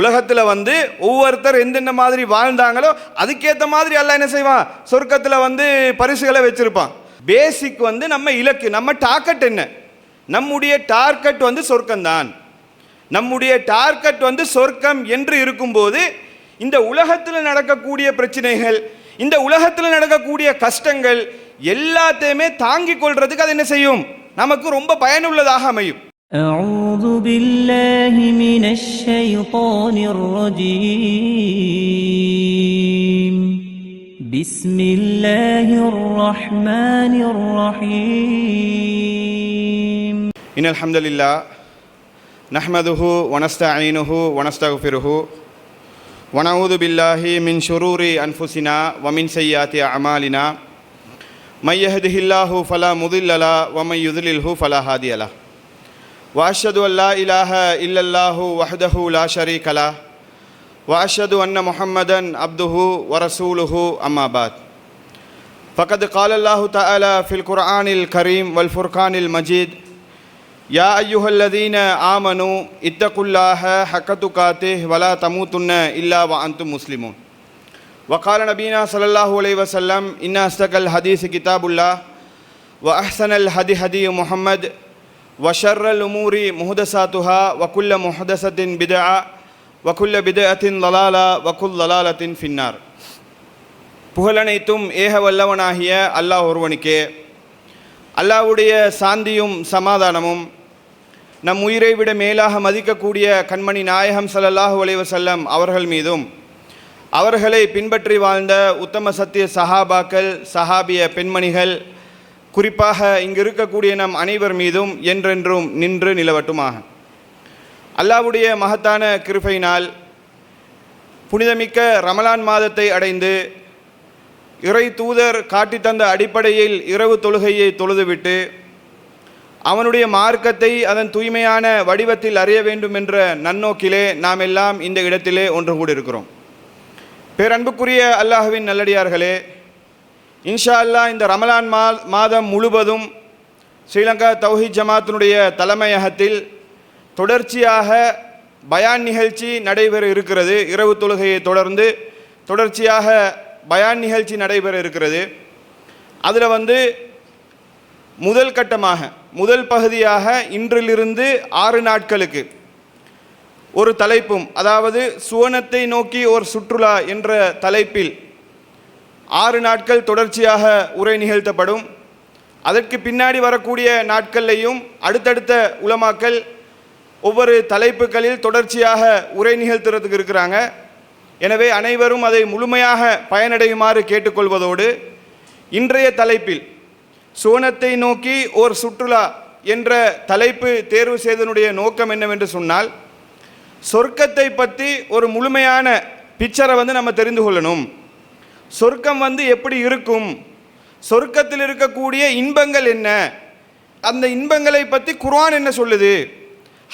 உலகத்தில் வந்து ஒவ்வொருத்தர் எந்தெந்த மாதிரி வாழ்ந்தாங்களோ அதுக்கேற்ற மாதிரி அல்லாஹ் என்ன செய்வான், சொர்க்கத்தில் வந்து பரிசுகளை வச்சிருப்பான். பேசிக் வந்து நம்ம இலக்கு, நம்ம டார்கெட் என்ன? நம்முடைய டார்கெட் வந்து சொர்க்கம்தான். நம்முடைய டார்கெட் வந்து சொர்க்கம் என்று இருக்கும்போது இந்த உலகத்தில் நடக்கக்கூடிய பிரச்சனைகள், இந்த உலகத்தில் நடக்கக்கூடிய கஷ்டங்கள் எல்லாத்தையுமே தாங்கிக் கொள்றதுக்கு அது என்ன செய்யும், நமக்கு ரொம்ப பயனுள்ளதாக அமையும். أعوذ بالله من الشيطان الرجيم بسم الله الرحمن الرحيم إن الحمد لله نحمده ونستعينه ونستغفره ونعوذ بالله من شرور أنفسنا ومن سيئات أعمالنا من يهده الله فلا مضل له ومن يضلله فلا هادي له وأشهد أن لا إله إلا الله وحده لا شريك له وأشهد أن محمدا عبده ورسوله أما بعد فقد قال الله تعالى في القرآن الكريم والفرقان المجيد يا أيها الذين آمنوا اتقوا الله حق تقاته ولا تموتن إلا وأنتم مسلمون وقال نبينا صلى الله عليه وسلم إن أصدق الحديث كتاب الله وأحسن الهدي هدي محمد وشر الأمور محدثاتها وكل محدثة بدعة وكل بدعة ضلالة وكل ضلالة في النار. புகழனைத்தும் ஏக வல்லவனாகிய அல்லாஹ் ஒருவனுக்கே. அல்லாஹ்வுடைய சாந்தியும் சமாதானமும் நம் உயிரை விட மேலாக மதிக்கக்கூடிய கண்மணி நாயகம் ஸல்லல்லாஹு அலைஹி வஸல்லம் அவர்கள் மீதும், அவர்களை பின்பற்றி வாழ்ந்த உத்தம சத்திய சஹாபாக்கள், சஹாபிய பெண்மணிகள், குறிப்பாக இங்கு இருக்கக்கூடிய நம் அனைவர் மீதும் என்றென்றும் நின்று நிலவட்டுமாக. அல்லாஹ்வுடைய மகத்தான கிருபையினால் புனிதமிக்க ரமலான் மாதத்தை அடைந்து இறை தூதர் காட்டி தந்த அடிப்படையில் இரவு தொழுகையை தொழுதுவிட்டு அவனுடைய மார்க்கத்தை அதன் தூய்மையான வடிவத்தில் அறிய வேண்டும் என்ற நன்னோக்கிலே நாம் எல்லாம் இந்த இடத்திலே ஒன்று கூடியிருக்கிறோம். பேரன்புக்குரிய அல்லாஹ்வின் நல்லடியார்களே, இன்ஷா அல்லாஹ் இந்த ரமலான் மாதம் முழுவதும் ஸ்ரீலங்கா தௌஹீத் ஜமாத்தினுடைய தலைமையகத்தில் தொடர்ச்சியாக பயான் நிகழ்ச்சி நடைபெற இருக்கிறது. இரவு தொழுகையை தொடர்ந்து தொடர்ச்சியாக பயான் நிகழ்ச்சி நடைபெற இருக்கிறது. அதில் வந்து முதல் கட்டமாக, முதல் பகுதியாக இன்றிலிருந்து 6 நாட்களுக்கு ஒரு தலைப்பும், அதாவது சுவனத்தை நோக்கி ஒரு சுற்றுலா என்ற தலைப்பில் 6 நாட்கள் தொடர்ச்சியாக உரை நிகழ்த்தப்படும். அதற்கு பின்னாடி வரக்கூடிய நாட்கள்லையும் அடுத்தடுத்த உலமாக்கள் ஒவ்வொரு தலைப்புகளில் தொடர்ச்சியாக உரை நிகழ்த்துறதுக்கு இருக்கிறாங்க. எனவே அனைவரும் அதை முழுமையாக பயனடையுமாறு கேட்டுக்கொள்வதோடு, இன்றைய தலைப்பில் சுவனத்தை நோக்கி ஓர் சுற்றுலா என்ற தலைப்பு தேர்வு செய்தனுடைய நோக்கம் என்னவென்று சொன்னால், சொர்க்கத்தை பற்றி ஒரு முழுமையான பிக்சரை வந்து நம்ம தெரிந்து கொள்ளணும். சொர்க்கம் வந்து எப்படி இருக்கும், சொர்க்கத்தில் இருக்கக்கூடிய இன்பங்கள் என்ன, அந்த இன்பங்களை பற்றி குர்ஆன் என்ன சொல்லுது,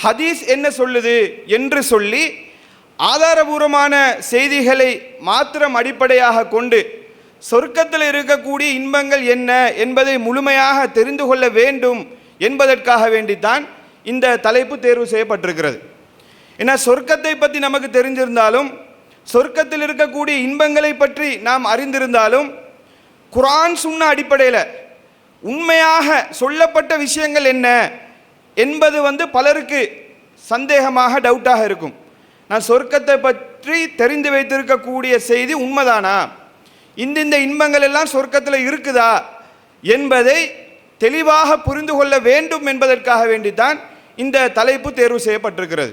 ஹதீஸ் என்ன சொல்லுது என்று சொல்லி ஆதாரபூர்வமான செய்திகளை மாத்திரம் அடிப்படையாக கொண்டு சொர்க்கத்தில் இருக்கக்கூடிய இன்பங்கள் என்ன என்பதை முழுமையாக தெரிந்து கொள்ள வேண்டும் என்பதற்காக வேண்டித்தான் இந்த தலைப்பு தேர்வு செய்யப்பட்டிருக்கிறது. ஏன்னா சொர்க்கத்தை பற்றி நமக்கு தெரிஞ்சிருந்தாலும், சொர்க்கத்தில் இருக்கக்கூடிய இன்பங்களை பற்றி நாம் அறிந்திருந்தாலும், குர்ஆன் சுன்னா அடிப்படையில் உண்மையாக சொல்லப்பட்ட விஷயங்கள் என்ன என்பது வந்து பலருக்கு சந்தேகமாக, டவுட்டாக இருக்கும். நான் சொர்க்கத்தை பற்றி தெரிந்து வைத்திருக்கக்கூடிய செய்தி உண்மைதானா, இந்த இன்பங்கள் எல்லாம் சொர்க்கத்தில் இருக்குதா என்பதை தெளிவாக புரிந்து கொள்ள வேண்டும் என்பதற்காக வேண்டித்தான் இந்த தலைப்பு தேர்வு செய்யப்பட்டிருக்கிறது.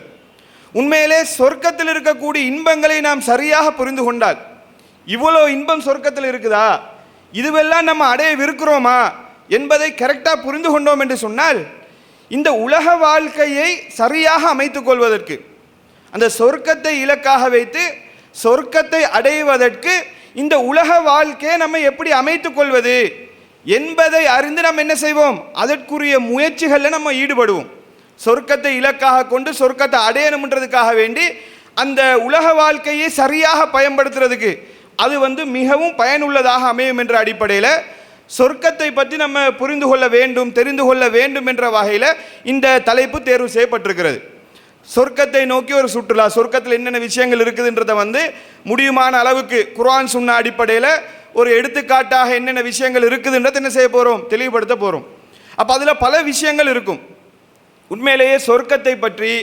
உண்மையிலே சொர்க்கத்தில் இருக்கக்கூடிய இன்பங்களை நாம் சரியாக புரிந்து கொண்டால், இவ்வளோ இன்பம் சொர்க்கத்தில் இருக்குதா, இதுவெல்லாம் நம்ம அடையவிருக்கிறோமா என்பதை கரெக்டாக புரிந்து கொண்டோம் என்று சொன்னால், இந்த உலக வாழ்க்கையை சரியாக அமைத்துக் கொள்வதற்கு, அந்த சொர்க்கத்தை இலக்காக வைத்து சொர்க்கத்தை அடைவதற்கு இந்த உலக வாழ்க்கையை நம்ம எப்படி அமைத்துக் கொள்வது என்பதை அறிந்து நம்ம என்ன செய்வோம், அதற்குரிய முயற்சிகளில் நம்ம ஈடுபடுவோம். சொர்க்கத்தை இலக்காக கொண்டு சொர்க்கத்தை அடையணும்ன்றதுக்காக வேண்டி அந்த உலக வாழ்க்கையை சரியாக பயன்படுத்துறதுக்கு அது வந்து மிகவும் பயனுள்ளதாக அமையும் என்ற அடிப்படையில் சொர்க்கத்தை பற்றி நம்ம புரிந்து கொள்ள வேண்டும், தெரிந்து கொள்ள வேண்டும் என்ற வகையில் இந்த தலைப்பு தேர்வு செய்யப்பட்டிருக்கிறது. சொர்க்கத்தை நோக்கி ஒரு சுற்றுலா, சொர்க்கத்தில் என்னென்ன விஷயங்கள் இருக்குதுன்றதை வந்து முடியுமான அளவுக்கு குர்ஆன் சுன்னா அடிப்படையில் ஒரு எடுத்துக்காட்டாக என்னென்ன விஷயங்கள் இருக்குதுன்றதை என்ன செய்ய போகிறோம், தெளிவுபடுத்த போகிறோம். அப்போ அதில் பல விஷயங்கள் இருக்கும். உண்மையிலேயே சொர்க்கத்தை பற்றி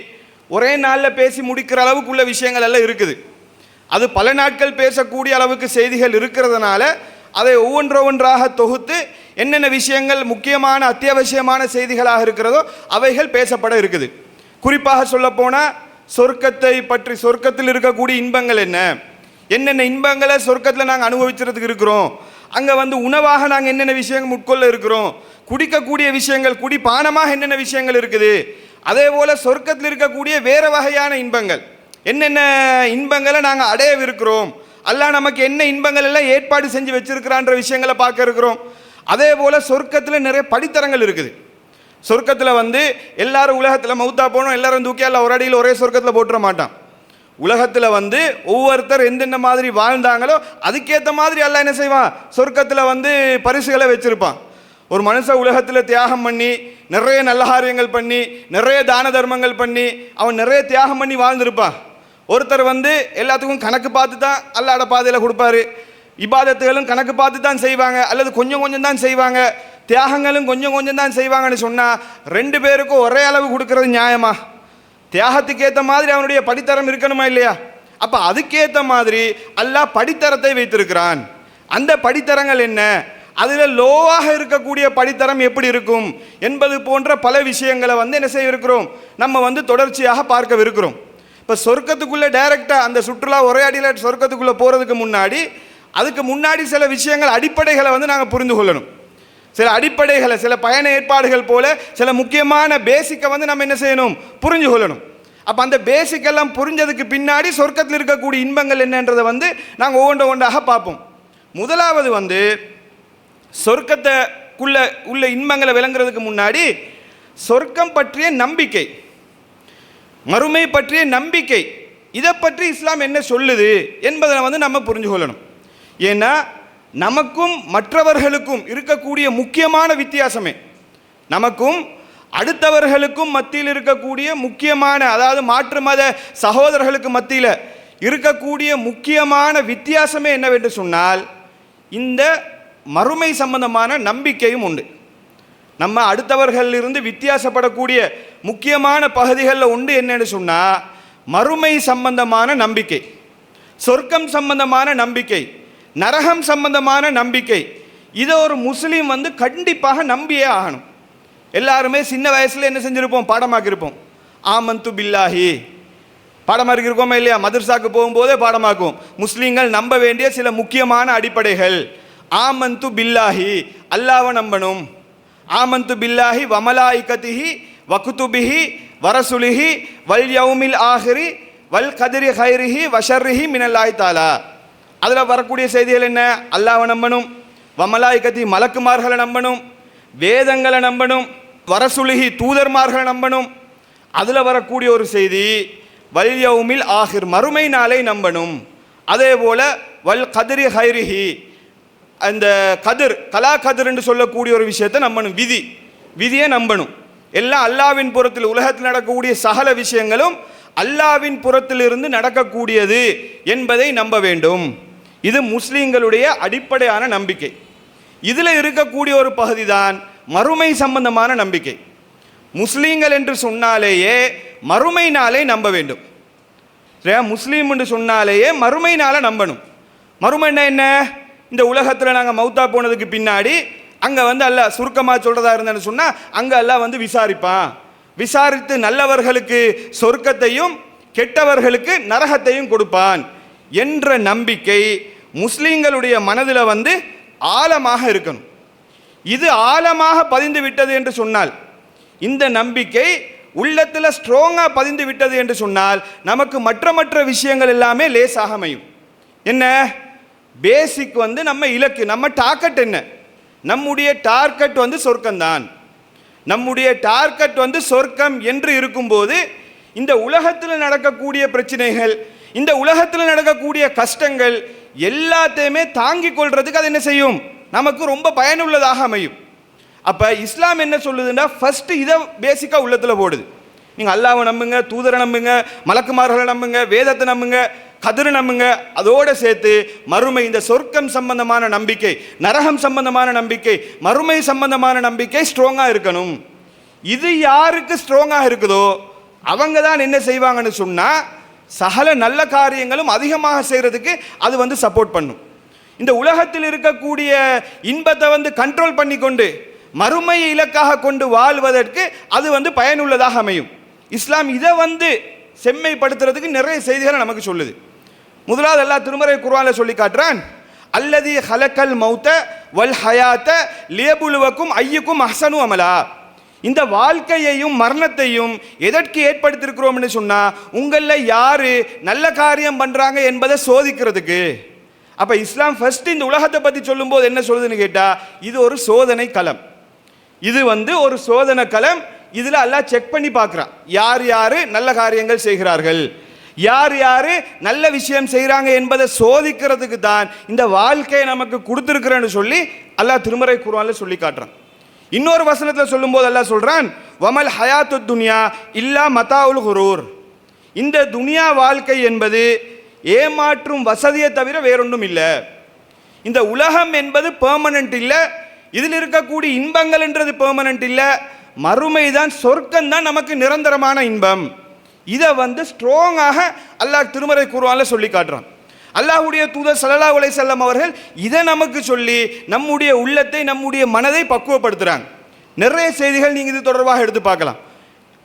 ஒரே நாளில் பேசி முடிக்கிற அளவுக்குள்ள விஷயங்கள் எல்லாம் இருக்குது. அது பல நாட்கள் பேசக்கூடிய அளவுக்கு செய்திகள் இருக்கிறதுனால அதை ஒவ்வொன்றாக தொகுத்து என்னென்ன விஷயங்கள் முக்கியமான அத்தியாவசியமான செய்திகளாக இருக்கிறதோ அவைகள் பேசப்பட இருக்குது. குறிப்பாக சொல்லப்போனால் சொர்க்கத்தை பற்றி, சொர்க்கத்தில் இருக்கக்கூடிய இன்பங்கள் என்னென்ன இன்பங்களை சொர்க்கத்தில் நாங்கள் அனுபவிக்கிறதுக்கு இருக்கிறோம், அங்கே வந்து உணவாக நாங்கள் என்னென்ன விஷயங்கள் உட்கொள்ள இருக்கிறோம், குடிக்கக்கூடிய விஷயங்கள், குடிபானமாக என்னென்ன விஷயங்கள் இருக்குது, அதே போல் சொர்க்கத்தில் இருக்கக்கூடிய வேறு வகையான இன்பங்கள், என்னென்ன இன்பங்களை நாங்கள் அடையவிருக்கிறோம், அல்லாஹ் நமக்கு என்ன இன்பங்கள் எல்லாம் ஏற்பாடு செஞ்சு வச்சிருக்கிறான்ற விஷயங்களை பார்க்க இருக்கிறோம். அதே போல் சொர்க்கத்தில் நிறைய படித்தரங்கள் இருக்குது. சொர்க்கத்தில் வந்து எல்லாரும் உலகத்தில் மௌத்தா போனோம் எல்லாரும் தூக்கி அல்ல ஒரு அடியில் ஒரே சொர்க்கத்தில் போட்டுற மாட்டான். உலகத்தில் வந்து ஒவ்வொருத்தர் எந்தெந்த மாதிரி வாழ்ந்தாங்களோ அதுக்கேற்ற மாதிரி எல்லாம் என்ன செய்வான், சொர்க்கத்தில் வந்து பரிசுகளை வச்சிருப்பான். ஒரு மனுஷன் உலகத்தில் தியாகம் பண்ணி நிறைய நல்ல காரியங்கள் பண்ணி நிறைய தான தர்மங்கள் பண்ணி அவன் நிறைய தியாகம் பண்ணி வாழ்ந்திருப்பான். ஒருத்தர் வந்து எல்லாத்துக்கும் கணக்கு பார்த்து தான் அல்லாஹ்வோட பாதையில் கொடுப்பாரு, இபாதத்துகளும் கணக்கு பார்த்து தான் செய்வாங்க அல்லது கொஞ்சம் கொஞ்சம் தான் செய்வாங்க, தியாகங்களும் கொஞ்சம் கொஞ்சம் தான் செய்வாங்கன்னு சொன்னால் ரெண்டு பேருக்கும் ஒரே அளவு கொடுக்கறது நியாயமா? தியாகத்துக்கு ஏற்ற மாதிரி அவனுடைய படித்தரம் இருக்கணுமா இல்லையா? அப்போ அதுக்கேற்ற மாதிரி அல்லாஹ் படித்தரத்தை வைத்திருக்கிறான். அந்த படித்தரங்கள் என்ன, அதில் லோவாக இருக்கக்கூடிய படித்தரம் எப்படி இருக்கும் என்பது போன்ற பல விஷயங்களை வந்து என்ன செய்ய இருக்கிறோம், நம்ம வந்து தொடர்ச்சியாக பார்க்க இருக்கிறோம். இப்போ சொர்க்கத்துக்குள்ளே டைரெக்டாக அந்த சுற்றுலா ஒரே அடியில் சொர்க்கத்துக்குள்ளே போகிறதுக்கு முன்னாடி அதுக்கு முன்னாடி சில விஷயங்கள் அடிப்படைகளை வந்து நாங்கள் புரிந்து கொள்ளணும். சில அடிப்படைகளை, சில பயண ஏற்பாடுகள் போல சில முக்கியமான பேசிக்கை வந்து நம்ம என்ன செய்யணும், புரிஞ்சு கொள்ளணும். அப்போ அந்த பேசிக்கெல்லாம் புரிஞ்சதுக்கு பின்னாடி சொர்க்கத்தில் இருக்கக்கூடிய இன்பங்கள் என்னன்றதை வந்து நாங்கள் ஒன்றாக பார்ப்போம். முதலாவது வந்து சொர்க்கத்துக்குள்ள உள்ள இன்பங்களை விளங்குறதுக்கு முன்னாடி சொர்க்கம் பற்றிய நம்பிக்கை, மறுமை பற்றிய நம்பிக்கை, இதை பற்றி இஸ்லாம் என்ன சொல்லுது என்பதை வந்து நம்ம புரிஞ்சு கொள்ளணும். ஏன்னா நமக்கும் மற்றவர்களுக்கும் இருக்கக்கூடிய முக்கியமான வித்தியாசமே, நமக்கும் அடுத்தவர்களுக்கும் மத்தியில் இருக்கக்கூடிய முக்கியமான, அதாவது மாற்று மத சகோதரர்களுக்கு மத்தியில் இருக்கக்கூடிய முக்கியமான வித்தியாசமே என்னவென்று சொன்னால் இந்த மறுமை சம்பந்தமான நம்பிக்கையும் உண்டு. நம்ம அடுத்தவர்களிலிருந்து வித்தியாசப்படக்கூடிய முக்கியமான பகுதிகளில் உண்டு என்னன்னு சொன்னால் மறுமை சம்பந்தமான நம்பிக்கை, சொர்க்கம் சம்பந்தமான நம்பிக்கை, நரகம் சம்பந்தமான நம்பிக்கை. இதை ஒரு முஸ்லீம் வந்து கண்டிப்பாக நம்பியே ஆகணும். எல்லாருமே சின்ன வயசில் என்ன செஞ்சுருப்போம், பாடமாக்கியிருப்போம். ஆமந்து பில்லாஹி பாடமாக்கியிருக்கோமா இல்லையா? மதர்சாக்கு போகும்போதே பாடமாக்குவோம். முஸ்லீம்கள் நம்ப வேண்டிய சில முக்கியமான அடிப்படைகள். ஆமந்து பில்லாஹி, அல்லாஹ்வை நம்பணும். ஆமந்து பில்லாஹி வமலாயிகத்திஹி வகுதுபிஹி வரசுலிஹி வல் யௌமில் ஆஹிரி வல் கதிரி ஹைரிஹி வஷர்ரிஹி மினல்லாஹி தஆலா. அதில் வரக்கூடிய செய்திகள் என்ன, அல்லாஹ்வை நம்பணும், வமலாயிகத்தி மலக்குமார்களை நம்பணும், வேதங்களை நம்பணும், வரசுலிஹி தூதர்மார்களை நம்பணும். அதில் வரக்கூடிய ஒரு செய்தி வல் யௌமில் ஆஹிர் மறுமை நாளை நம்பணும். அதே போல வல் கதிரி ஹைரிஹி அந்த கதிர் கலா கதிர் என்று சொல்லக்கூடிய ஒரு விஷயத்தை நம்பணும். விதியை நம்பணும். எல்லாம் அல்லாவின் புறத்தில் உலகத்தில் நடக்கக்கூடிய சகல விஷயங்களும் அல்லாவின் புறத்திலிருந்து நடக்கக்கூடியது என்பதை நம்ப வேண்டும். இது முஸ்லீம்களுடைய அடிப்படையான நம்பிக்கை. இதில் இருக்கக்கூடிய ஒரு பகுதி தான் மறுமை சம்பந்தமான நம்பிக்கை. முஸ்லீம்கள் என்று சொன்னாலேயே மறுமை நாளை நம்ப வேண்டும். முஸ்லீம் என்று சொன்னாலேயே மறுமை நாளை நம்பணும். மறுமைன்னா என்ன, இந்த உலகத்தில் நாங்கள் மௌத்தா போனதுக்கு பின்னாடி அங்கே வந்து அல்லாஹ் சுருக்கமாக சொல்கிறதா இருந்தேன்னு சொன்னால் அங்கே அல்லாஹ் வந்து விசாரிப்பான். விசாரித்து நல்லவர்களுக்கு சொர்க்கத்தையும் கெட்டவர்களுக்கு நரகத்தையும் கொடுப்பான் என்ற நம்பிக்கை முஸ்லீம்களுடைய மனதில் வந்து ஆழமாக இருக்கணும். இது ஆழமாக பதிந்து விட்டது என்று சொன்னால், இந்த நம்பிக்கை உள்ளத்தில் ஸ்ட்ராங்காக பதிந்து விட்டது என்று சொன்னால் நமக்கு மற்ற விஷயங்கள் எல்லாமே லேசாக அமையும். என்ன பேசிக் வந்து நம்ம இலக்கு, நம்ம டார்கெட் என்ன, நம்முடைய டார்கெட் வந்து சொர்க்கம்தான். நம்முடைய டார்கெட் வந்து சொர்க்கம் என்று இருக்கும்போது இந்த உலகத்தில் நடக்கக்கூடிய பிரச்சனைகள், இந்த உலகத்தில் நடக்கக்கூடிய கஷ்டங்கள் எல்லாத்தையுமே தாங்கிக் கொள்றதுக்கு அது என்ன செய்யும், நமக்கு ரொம்ப பயனுள்ளதாக அமையும். அப்போ இஸ்லாம் என்ன சொல்லுதுன்னா ஃபர்ஸ்ட் இதை பேசிக்காக உள்ளத்தில் போடுது. நீங்கள் அல்லாஹ்வை நம்புங்க, தூதரை நம்புங்க, மலக்குமார்களை நம்புங்க, வேதத்தை நம்புங்க, கதிரை நம்புங்க. அதோடு சேர்த்து மறுமை, இந்த சொர்க்கம் சம்பந்தமான நம்பிக்கை, நரகம் சம்பந்தமான நம்பிக்கை, மறுமை சம்பந்தமான நம்பிக்கை ஸ்ட்ராங்காக இருக்கணும். இது யாருக்கு ஸ்ட்ராங்காக இருக்குதோ அவங்க தான் என்ன செய்வாங்கன்னு சொன்னால் சகல நல்ல காரியங்களும் அதிகமாக செய்கிறதுக்கு அது சப்போர்ட் பண்ணும். இந்த உலகத்தில் இருக்கக்கூடிய இன்பத்தை கண்ட்ரோல் பண்ணி கொண்டு மறுமையை இலக்காக கொண்டு வாழ்வதற்கு அது பயனுள்ளதாக அமையும். இஸ்லாம் இதை செம்மைப்படுத்துறதுக்கு நிறைய செய்திகளை நமக்கு சொல்லுது. முதலாவது அல்லாஹ் திருமறை குர்ஆனில் சொல்லி காட்டுறான், அல்லதி ஹலக்கல் மௌத்த வல் ஹயாத்த லியபுலுவக்கும் ஐயுக்கும் அஹ்சனு அமலா. இந்த வாழ்க்கையையும் மரணத்தையும் எதற்கு ஏற்படுத்தியிருக்கிறோம்னு சொன்னால் உங்களில் யார் நல்ல காரியம் பண்ணுறாங்க என்பதை சோதிக்கிறதுக்கு. அப்போ இஸ்லாம் ஃபர்ஸ்ட் இந்த உலகத்தை பற்றி சொல்லும்போது என்ன சொல்லுதுன்னு கேட்டால் இது ஒரு சோதனை களம். இது ஒரு சோதனை களம். இதில் அல்லாஹ் செக் பண்ணி பார்க்குறான் யார் யார் நல்ல காரியங்கள் செய்கிறார்கள், யார் யார் நல்ல விஷயம் செய்கிறாங்க என்பதை சோதிக்கிறதுக்கு தான் இந்த வாழ்க்கையை நமக்கு கொடுத்துருக்குறேன்னு சொல்லி அல்லாஹ் திருமறை குர்ஆனில் சொல்லி காட்டுறான். இன்னொரு வசனத்தில் சொல்லும்போது அல்லாஹ் சொல்கிறான், வமல் ஹயாத்து துன்யா இல்லா மதாஉல் குரூர். இந்த துனியா வாழ்க்கை என்பது ஏமாற்றும் வசதியை தவிர வேறொன்றும் இல்லை. இந்த உலகம் என்பது பெர்மனன்ட் இல்லை, இதில் இருக்கக்கூடிய இன்பங்கள்ன்றது பெர்மனன்ட் இல்லை. மறுமை தான், சொர்க்கம் தான் நமக்கு நிரந்தரமான இன்பம். இதை ஸ்ட்ராங்காக அல்லாஹ் திருமறை குர்ஆனில் சொல்லி காட்டுறான். அல்லாஹ்வுடைய தூதர் ஸல்லல்லாஹு அலைஹி வஸல்லம் அவர்கள் இதை நமக்கு சொல்லி நம்முடைய உள்ளத்தை, நம்முடைய மனதை பக்குவப்படுத்துகிறாங்க. நிறைய செய்திகள் நீங்கள் இது தொடர்பாக எடுத்து பார்க்கலாம்.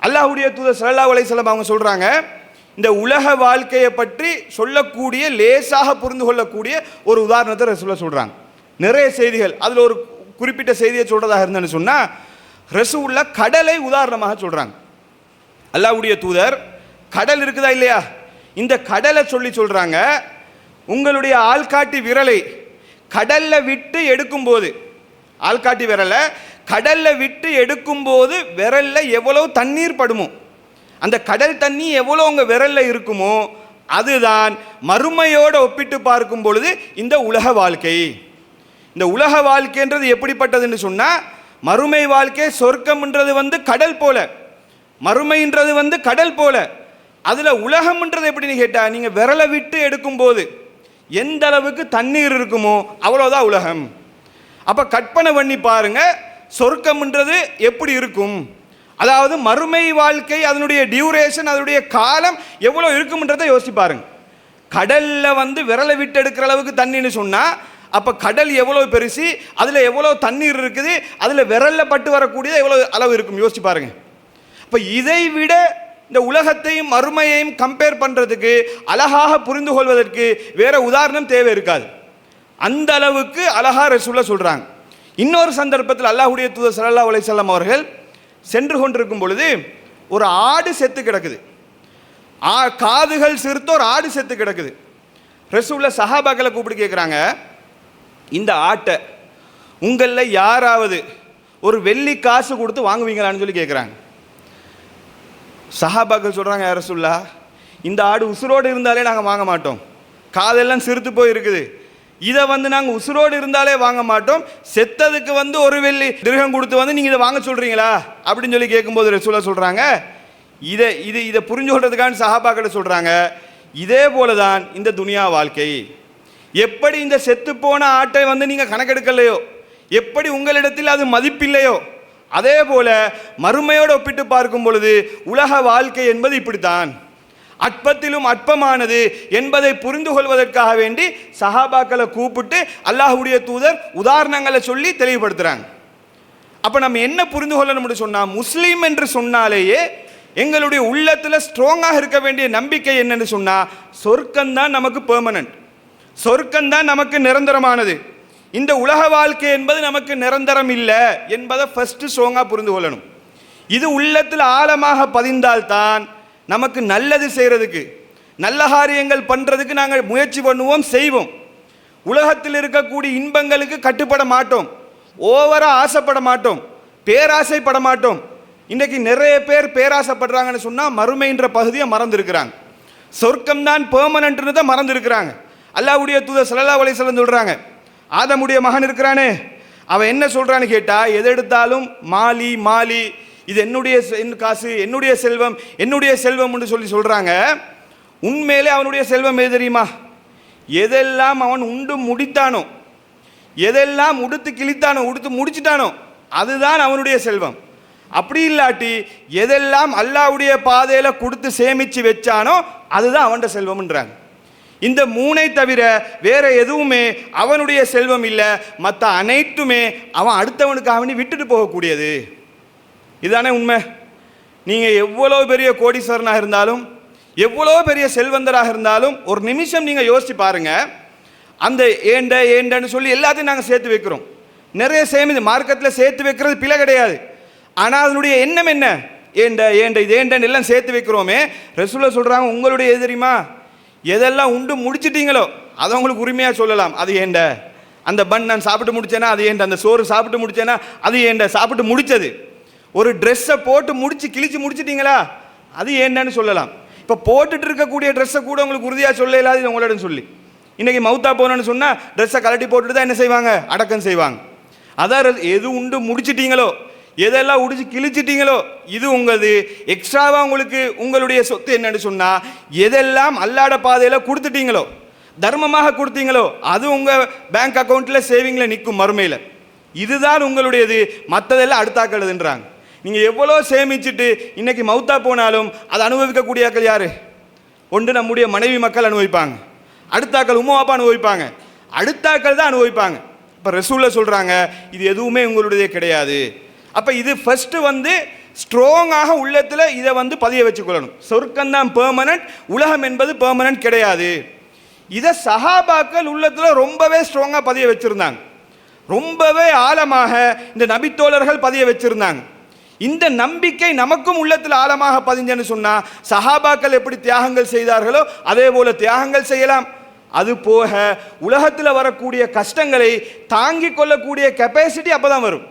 அல்லாஹ்வுடைய தூதர் ஸல்லல்லாஹு அலைஹி வஸல்லம் அவங்க சொல்கிறாங்க, இந்த உலக வாழ்க்கையை பற்றி சொல்லக்கூடிய லேசாக புரிந்து கொள்ளக்கூடிய ஒரு உதாரணத்தை ரசூலுல்லாஹ் சொல்கிறாங்க. நிறைய செய்திகள், அதில் ஒரு குறிப்பிட்ட செய்தியை சொல்கிறதாக இருந்தேன்னு சொன்னால் ரசூலுல்லாஹ் கடலை உதாரணமாக சொல்கிறாங்க. அல்லாஹ்வுடைய தூதர் கடல் இருக்குதா இல்லையா, இந்த கடலை சொல்கிறாங்க, உங்களுடைய ஆள்காட்டி விரலை கடலில் விட்டு எடுக்கும்போது, ஆள்காட்டி விரலை கடலில் விட்டு எடுக்கும்போது விரலில் எவ்வளவு தண்ணீர் படுமோ, அந்த கடல் தண்ணி எவ்வளோ உங்கள் விரலில் இருக்குமோ அதுதான் மறுமையோடு ஒப்பிட்டு பார்க்கும் பொழுது இந்த உலக வாழ்க்கை. இந்த உலக வாழ்க்கைன்றது எப்படிப்பட்டதுன்னு சொன்னால், மறுமை வாழ்க்கை சொர்க்கம்ன்றது கடல் போல, மறுமைன்றது கடல் போல. அதில் உலகம்ன்றது எப்படின்னு கேட்டால், நீங்கள் விரலை விட்டு எடுக்கும்போது எந்த அளவுக்கு தண்ணீர் இருக்குமோ அவ்வளோதான் உலகம். அப்போ கற்பனை பண்ணி பாருங்க சொர்க்கம்ன்றது எப்படி இருக்கும். அதாவது மறுமை வாழ்க்கை, அதனுடைய டியூரேஷன், அதனுடைய காலம் எவ்வளோ இருக்கும்ன்றதை யோசிச்சு பாருங்க. கடலில் விரலை விட்டு எடுக்கிற அளவுக்கு தண்ணின்னு சொன்னால் அப்போ கடல் எவ்வளோ பெருசு, அதில் எவ்வளோ தண்ணீர் இருக்குது, அதில் விரலில் பட்டு வரக்கூடியது எவ்வளோ அளவு இருக்கும் யோசிச்சு பாருங்க. இப்போ இதை விட இந்த உலகத்தையும் மறுமையையும் கம்பேர் பண்ணுறதுக்கு, அழகாக புரிந்து கொள்வதற்கு வேற உதாரணம் தேவை இருக்காது. அந்த அளவுக்கு அழகாக ரசூலுல்லாஹ் சொல்கிறாங்க. இன்னொரு சந்தர்ப்பத்தில் அல்லாஹ்வுடைய தூதர் ஸல்லல்லாஹு அலைஹி வஸல்லம் அவர்கள் சென்று கொண்டிருக்கும் பொழுது ஒரு ஆடு செத்து கிடக்குது, காதுகள் சிறுத்த ஒரு ஆடு செத்து கிடக்குது. ரசூலுல்லாஹ் சஹாபாக்களை கூப்பிட்டு கேட்குறாங்க, இந்த ஆட்டை உங்களில் யாராவது ஒரு வெள்ளி காசு கொடுத்து வாங்குவீங்களான்னு சொல்லி கேட்குறாங்க. சஹாபாக்கள் சொல்கிறாங்க, யா ரசூலுல்லாஹ், இந்த ஆடு உசுரோடு இருந்தாலே நாங்கள் வாங்க மாட்டோம், காதெல்லாம் சிறுத்து போய் இருக்குது, இதை நாங்கள் உசுரோடு இருந்தாலே வாங்க மாட்டோம், செத்ததுக்கு ஒரு வெள்ளி திரகம் கொடுத்து நீங்கள் இதை வாங்க சொல்கிறீங்களா அப்படின்னு சொல்லி கேட்கும்போது ரசூலுல்லாஹ் சொல்கிறாங்க, இதை புரிஞ்சு கொள்றதுக்கான சஹாபாக்களை சொல்கிறாங்க, இதே போல தான் இந்த துனியா வாழ்க்கை. எப்படி இந்த செத்து போன ஆட்டை நீங்கள் கணக்கெடுக்கலையோ, எப்படி உங்களிடத்தில் அது மதிப்பில்லையோ, அதே போல மறுமையோடு ஒப்பிட்டு பார்க்கும் பொழுது உலக வாழ்க்கை என்பது இப்படித்தான், அற்பத்திலும் அற்பமானது என்பதை புரிந்து கொள்வதற்காக வேண்டி சஹாபாக்களை கூப்பிட்டு அல்லாஹ்வுடைய தூதர் உதாரணங்களை சொல்லி தெளிவுபடுத்துகிறாங்க. அப்போ நம்ம என்ன புரிந்து கொள்ளணும்னு சொன்னால், முஸ்லீம் என்று சொன்னாலேயே எங்களுடைய உள்ளத்தில் ஸ்ட்ராங்காக இருக்க வேண்டிய நம்பிக்கை என்னன்னு சொன்னால், சொர்க்கம்தான் நமக்கு பெர்மனன்ட், சொர்க்கம்தான் நமக்கு நிரந்தரமானது. இந்த உலக வாழ்க்கை என்பது நமக்கு நிரந்தரம் இல்லை என்பதை ஃபர்ஸ்ட் ஸ்ட்ராங்காக புரிந்து கொள்ளணும். இது உள்ளத்தில் ஆழமாக பதிந்தால்தான் நமக்கு நல்லது செய்கிறதுக்கு, நல்ல காரியங்கள் பண்ணுறதுக்கு நாங்கள் முயற்சி பண்ணுவோம், செய்வோம். உலகத்தில் இருக்கக்கூடிய இன்பங்களுக்கு கட்டுப்பட மாட்டோம், ஓவராக ஆசைப்பட மாட்டோம், பேராசைப்பட மாட்டோம். இன்றைக்கு நிறைய பேர் பேராசைப்படுறாங்கன்னு சொன்னால் மறுமைன்ற பகுதியை மறந்துருக்கிறாங்க, சொர்க்கம்தான் பெர்மனன்ட்ன்றதை மறந்துருக்கிறாங்க. அல்லாஹ்வுடைய தூதர் ஸல்லல்லாஹு அலைஹி வஸல்லம் சொல்கிறாங்க, ஆதமுடைய மகன் இருக்கிறானே அவன் என்ன சொல்கிறான்னு கேட்டால், எது எடுத்தாலும் மாலி மாலி, இது என்னுடைய காசு, என்னுடைய செல்வம், என்னுடைய செல்வம் என்று சொல்லி சொல்றாங்க. உண்மையிலே அவனுடைய செல்வம் எது தெரியுமா? எதெல்லாம் அவன் உண்டு முடித்தானோ, எதெல்லாம் உடுத்து கிழித்தானோ, உடுத்து முடிச்சிட்டானோ, அதுதான் அவனுடைய செல்வம். அப்படி இல்லாட்டி எதெல்லாம் அல்லாஹ்வுடைய பாதையில கொடுத்து சேமிச்சு வச்சானோ அதுதான் அவனுடைய செல்வம்ன்றாங்க. இந்த மூணை தவிர வேற எதுவுமே அவனுடைய செல்வம் இல்லை. மற்ற அனைத்துமே அவன் அடுத்தவனுக்காக வேண்டி விட்டுட்டு போகக்கூடியது. இதுதானே உண்மை. நீங்கள் எவ்வளோ பெரிய கோடீஸ்வரனாக இருந்தாலும், எவ்வளோ பெரிய செல்வந்தராக இருந்தாலும், ஒரு நிமிஷம் நீங்கள் யோசிச்சு பாருங்க. அந்த ஏண்டன்னு சொல்லி எல்லாத்தையும் நாங்கள் சேர்த்து வைக்கிறோம். நிறைய மார்க்கெட்டில் சேர்த்து வைக்கிறது பிழை கிடையாது. ஆனால் அதனுடைய எண்ணம் என்ன? ஏண்ட இது ஏண்டன்னு எல்லாம் சேர்த்து வைக்கிறோமே. ரசூலுல்லாஹ் சொல்கிறாங்க, உங்களுடைய எது தெரியுமா? எதெல்லாம் உண்டு முடிச்சிட்டீங்களோ அதை உங்களுக்கு உரிமையாக சொல்லலாம். அது ஏண்ட. அந்த பன் நான் சாப்பிட்டு முடிச்சேன்னா அது ஏண்ட. அந்த சோறு சாப்பிட்டு முடிச்சேன்னா அது ஏண்ட. சாப்பிட்டு முடிச்சது. ஒரு ட்ரெஸ்ஸை போட்டு முடிச்சு கிழிச்சு முடிச்சிட்டீங்களா, அது ஏண்டன்னு சொல்லலாம். இப்போ போட்டுட்டு இருக்கக்கூடிய ட்ரெஸ்ஸை கூட உங்களுக்கு உறுதியாக சொல்ல இல்லாது உங்களிடம் சொல்லி, இன்றைக்கி மவுத்தா போனோன்னு சொன்னால் ட்ரெஸ்ஸை கலட்டி போட்டுட்டு தான் என்ன செய்வாங்க? அடக்கம் செய்வாங்க. அதான் எது உண்டு முடிச்சிட்டீங்களோ, எதெல்லாம் உடிச்சு கிழிச்சிட்டீங்களோ இது உங்களது. எக்ஸ்ட்ராவாக உங்களுக்கு உங்களுடைய சொத்து என்னன்னு சொன்னால், எதெல்லாம் அல்லாட பாதையில் கொடுத்துட்டீங்களோ, தர்மமாக கொடுத்தீங்களோ, அது உங்கள் பேங்க் அக்கௌண்ட்டில் சேவிங்கில் நிற்கும் மறுமையில். இதுதான் உங்களுடையது. மற்றதெல்லாம் அடுத்தாக்களதுன்றாங்க. நீங்கள் எவ்வளோ சேமிச்சுட்டு இன்னைக்கு மவுத்தா போனாலும் அதை அனுபவிக்கக்கூடியாக்கள் யார்? ஒன்று நம்முடைய மனைவி மக்கள் அனுபவிப்பாங்க, அடுத்தாக்கள் உம்மா அப்பா அனுபவிப்பாங்க, அடுத்தாக்கள் தான் அனுபவிப்பாங்க. இப்போ ரசூலுல்லாஹ் சொல்கிறாங்க, இது எதுவுமே உங்களுடையதே கிடையாது. அப்போ இது ஃபஸ்ட்டு ஸ்ட்ராங்காக உள்ளத்தில் இதை பதிய வச்சுக்கொள்ளணும். சொர்க்கம்தான் பெர்மனன்ட், உலகம் என்பது பெர்மனன்ட் கிடையாது. இதை சஹாபாக்கள் உள்ளத்தில் ரொம்பவே ஸ்ட்ராங்காக பதிய வச்சுருந்தாங்க. ரொம்பவே ஆழமாக இந்த நபித்தோழர்கள் பதிய வச்சுருந்தாங்க. இந்த நம்பிக்கை நமக்கும் உள்ளத்தில் ஆழமாக பதிஞ்சன்னு சொன்னால், சஹாபாக்கள் எப்படி தியாகங்கள் செய்தார்களோ அதே போல தியாகங்கள் செய்யலாம். அது போக உலகத்தில் வரக்கூடிய கஷ்டங்களை தாங்கிக் கொள்ளக்கூடிய கெப்பாசிட்டி அப்போ தான் வரும்.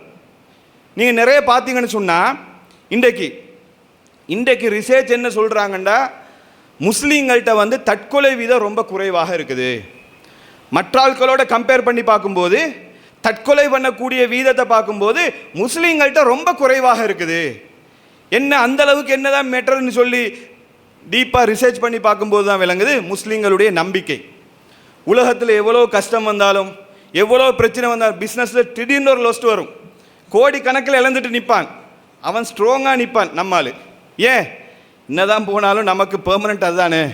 நீங்கள் நிறைய பார்த்தீங்கன்னு சொன்னால், இன்றைக்கு ரிசர்ச் என்ன சொல்கிறாங்கண்டா, முஸ்லீம்கள்கிட்ட தற்கொலை வீதம் ரொம்ப குறைவாக இருக்குது. மற்ற ஆட்களோட கம்பேர் பண்ணி பார்க்கும்போது, தற்கொலை பண்ணக்கூடிய வீதத்தை பார்க்கும்போது முஸ்லீம்கள்கிட்ட ரொம்ப குறைவாக இருக்குது. என்ன அந்த அளவுக்கு என்னதான் மேட்டர்னு சொல்லி டீப்பாக ரிசர்ச் பண்ணி பார்க்கும்போது தான் விளங்குது முஸ்லீம்களுடைய நம்பிக்கை. உலகத்தில் எவ்வளோ கஷ்டம் வந்தாலும், எவ்வளோ பிரச்சனை வந்தாலும், பிஸ்னஸில் திடீர்னு ஒரு லொஸ்ட் வரும், கோடி கணக்கில் இழந்துட்டு நிற்பான், அவன் ஸ்ட்ராங்காக நிற்பான். நம்மால் ஏன் என்னதான் போனாலும் நமக்கு பெர்மனண்ட் அதுதானே,